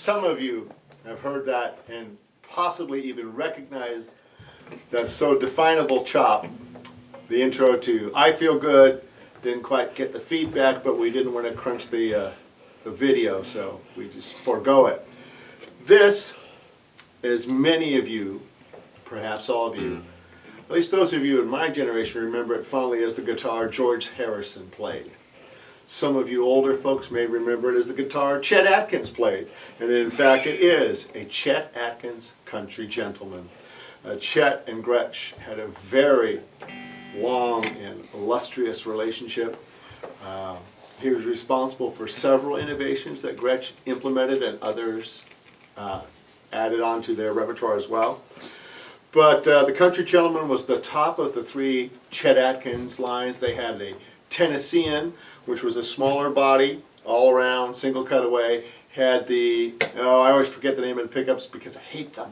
some of you have heard that and possibly even recognized that so definable chop, the intro to I Feel Good. Didn't quite get the feedback, but we didn't want to crunch the video, so we just forego it. This, as many of you, perhaps all of you, at least those of you in my generation remember it fondly as the guitar George Harrison played. Some of you older folks may remember it as the guitar Chet Atkins played. And in fact, it is a Chet Atkins country gentleman. Chet and Gretsch had a very long and illustrious relationship. He was responsible for several innovations that Gretsch implemented and others added on to their repertoire as well. But the country gentleman was the top of the three Chet Atkins lines. They had a Tennessean, which was a smaller body, all around, single cutaway. Had the, I always forget the name of the pickups because I hate them.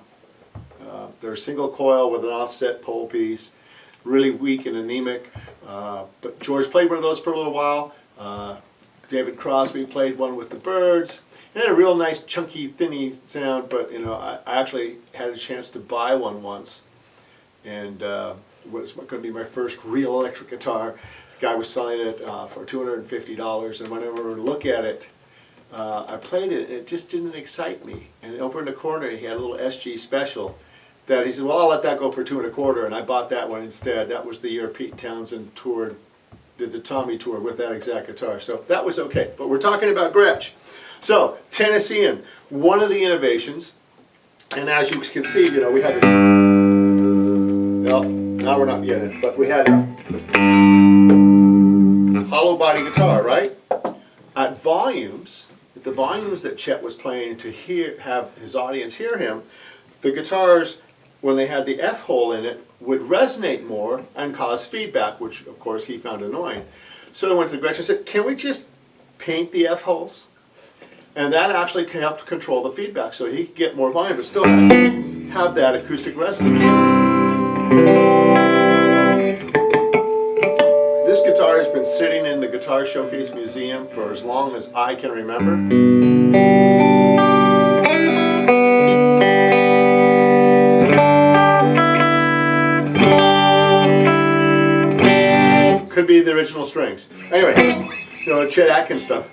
They're a single coil with an offset pole piece, really weak and anemic. But George played one of those for a little while. David Crosby played one with the Byrds. It had a real nice chunky thinny sound, but you know, I actually had a chance to buy one once, and it was going to be my first real electric guitar. The guy was selling it for $250, and whenever I look at it, I played it, and it just didn't excite me. And over in the corner, he had a little SG Special that he said, well, I'll let that go for $2 1/4, and I bought that one instead. That was the year Pete Townsend did the Tommy tour with that exact guitar, so that was okay. But we're talking about Gretsch. So, Tennessean, one of the innovations, and as you can see, you know, we had a, well, now we're not getting it, but we had a hollow body guitar, right? At volumes, at the volumes that Chet was playing to have his audience hear him, the guitars, when they had the F hole in it, would resonate more and cause feedback, which of course he found annoying. So I went to Gretsch and said, can we just paint the F holes? And that actually helped control the feedback, so he could get more volume, but still have that acoustic resonance. This guitar has been sitting in the Guitar Showcase Museum for as long as I can remember. Could be the original strings. Anyway, you know, Chet Atkins stuff.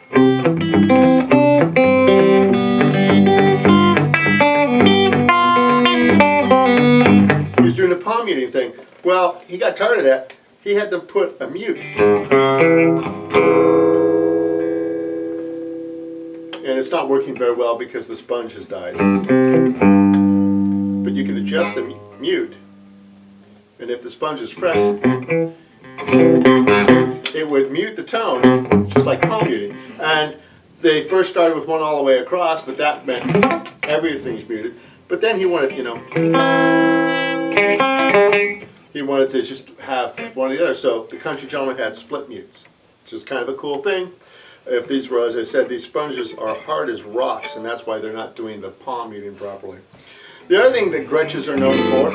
He was doing the palm muting thing. Well, he got tired of that. He had them put a mute. And it's not working very well because the sponge has died. But you can adjust the mute. And if the sponge is fresh, it would mute the tone, just like palm muting. And they first started with one all the way across, but that meant everything's muted. But then he wanted, you know, he wanted to just have one or the other. So the country gentleman had split mutes, which is kind of a cool thing. If these were, as I said, these sponges are hard as rocks, and that's why they're not doing the palm muting properly. The other thing that Gretches are known for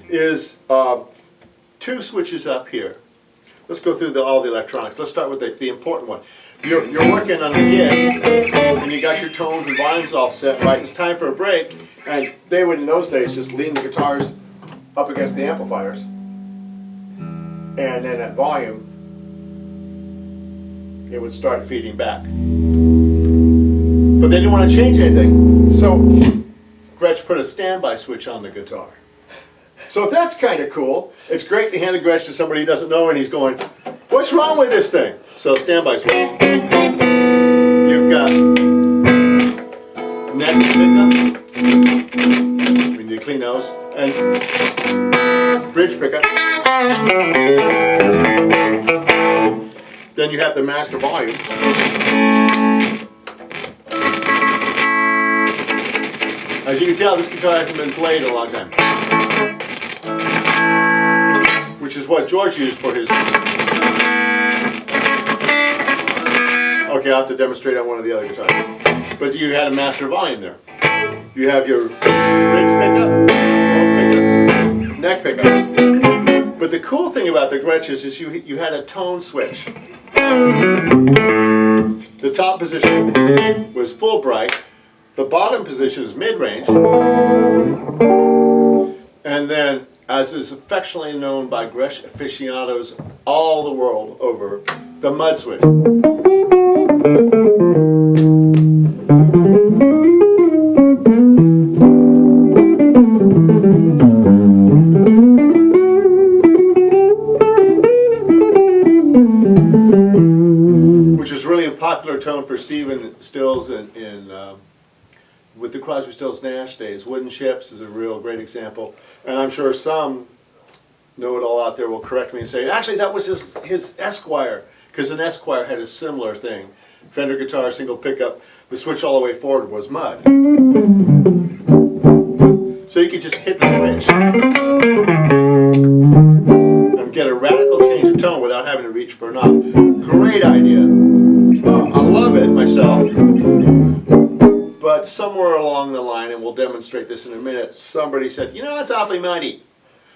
is two switches up here. Let's go through all the electronics. Let's start with the important one. You're working on the gig, and you got your tones and volumes all set right. It's time for a break, and they would in those days just lean the guitars up against the amplifiers, and then at volume, it would start feeding back. But they didn't want to change anything, so Gretsch put a standby switch on the guitar. So that's kind of cool. It's great to hand a Gretsch to somebody who doesn't know and he's going, what's wrong with this thing? So standby switch. You've got neck pickup, we need to clean those, and bridge pickup. Then you have the master volume. As you can tell, this guitar hasn't been played in a long time. Which is what George used for his... Okay, I'll have to demonstrate on one of the other guitars. But you had a master volume there. You have your bridge pickup, both pickups, neck pickup. But the cool thing about the Gretches is you had a tone switch. The top position was full bright. The bottom position is mid-range. And then, as is affectionately known by Gretsch aficionados all the world over, the mud switch. Which is really a popular tone for Stephen Stills with the Crosby, Stills, Nash days. Wooden Ships is a real great example. And I'm sure some know-it-all out there will correct me and say, actually that was his Esquire, because an Esquire had a similar thing. Fender guitar, single pickup, the switch all the way forward was mud. So you could just hit the switch and get a radical change of tone without having to reach for a knob. Great idea. I love it myself. But somewhere along the line, and we'll demonstrate this in a minute, somebody said, you know, that's awfully muddy.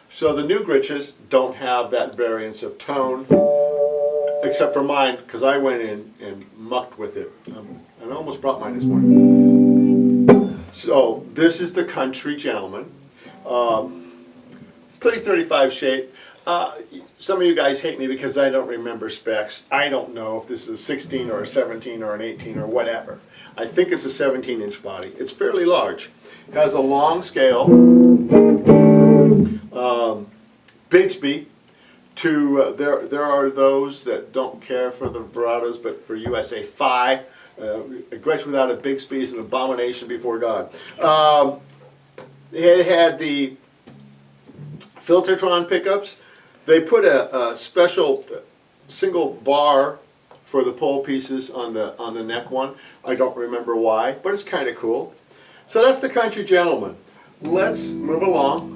So the new Gretsches don't have that variance of tone, except for mine, because I went in and mucked with it. And I almost brought mine this morning. So this is the Country Gentleman. It's 3035 shape. Some of you guys hate me because I don't remember specs. I don't know if this is a 16 or a 17 or an 18 or whatever. I think it's a 17-inch body. It's fairly large. It has a long scale, Bigsby. There are those that don't care for the vibratos, but for USA Phi, a Gretsch without a Bigsby is an abomination before God. It had the Filtertron pickups. They put a special single bar for the pole pieces on the neck one. I don't remember why, but it's kind of cool. So that's the Country Gentleman. Let's move along.